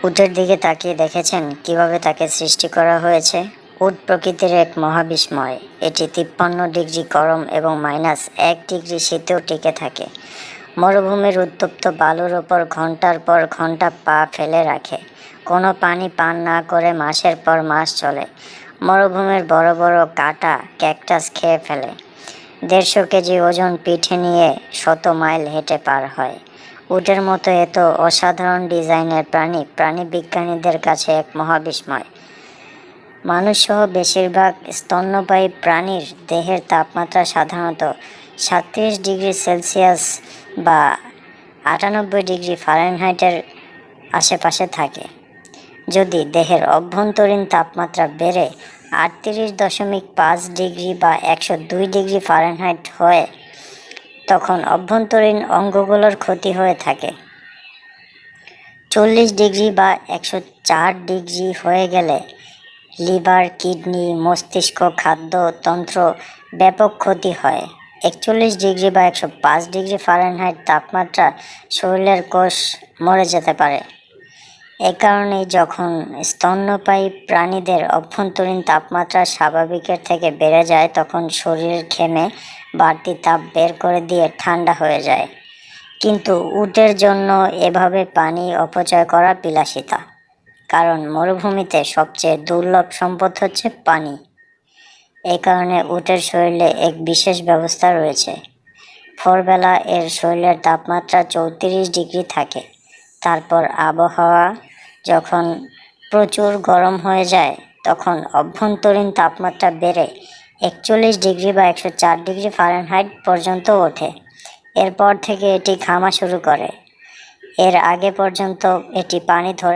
উটের দিকে তাকিয়ে দেখেছেন কিভাবে তাকে সৃষ্টি করা হয়েছে? উট প্রকৃতির এক মহাবিস্ময়। এটি 53 ডিগ্রি গরম এবং -1 ডিগ্রি শীতেও টিকে থাকে। মরুভূমির উত্তপ্ত বালুর ওপর ঘন্টার পর ঘন্টা পা ফেলে রাখে। কোনো পানি পান না করে মাসের পর মাস চলে। মরুভূমির বড় বড় কাটা ক্যাকটাস খেয়ে ফেলে। 150 কেজি ওজন পিঠে নিয়ে 100 মাইল হেঁটে পার হয়। উটের মতো এত অসাধারণ ডিজাইনের প্রাণী বিজ্ঞানীদের কাছে এক মহাবিস্ময়। মানুষসহ বেশিরভাগ স্তন্যপায়ী প্রাণীর দেহের তাপমাত্রা সাধারণত 37 ডিগ্রি সেলসিয়াস বা 98 ডিগ্রি ফারেনহাইটের আশেপাশে থাকে। যদি দেহের অভ্যন্তরীণ তাপমাত্রা বেড়ে 38.5 ডিগ্রি বা 102 ডিগ্রি ফারেনহাইট হয়, তখন অভ্যন্তরীণ অঙ্গগুলোর ক্ষতি হয়ে থাকে। 40 ডিগ্রি বা 104 ডিগ্রি হয়ে গেলে লিভার, কিডনি, মস্তিষ্ক, খাদ্যতন্ত্র ব্যাপক ক্ষতি হয়। 41 ডিগ্রি বা 105 ডিগ্রি ফারেনহাইট তাপমাত্রা শরীরের কোষ মরে যেতে পারে। এ কারণেই যখন স্তন্যপায়ী প্রাণীদের অভ্যন্তরীণ তাপমাত্রা স্বাভাবিকের থেকে বেড়ে যায়, তখন শরীর ঘেমে বাড়তি তাপ বের করে দিয়ে ঠান্ডা হয়ে যায়। কিন্তু উটের জন্য এভাবে পানি অপচয় করা বিলাসিতা। কারণ মরুভূমিতে সবচেয়ে দুর্লভ সম্পদ হচ্ছে পানি। এই কারণে উটের শরীরে এক বিশেষ ব্যবস্থা রয়েছে। ভোরবেলা এর শরীরের তাপমাত্রা 34 ডিগ্রি থাকে। তারপর আবহাওয়া যখন প্রচুর গরম হয়ে যায়, তখন অভ্যন্তরীণ তাপমাত্রা বেড়ে 41 ডিগ্রি বা 104 ডিগ্রি ফারেনহাইট পর্যন্ত ওঠে। এরপর থেকে এটি ঘামা শুরু করে। এর আগে পর্যন্ত এটি পানি ধরে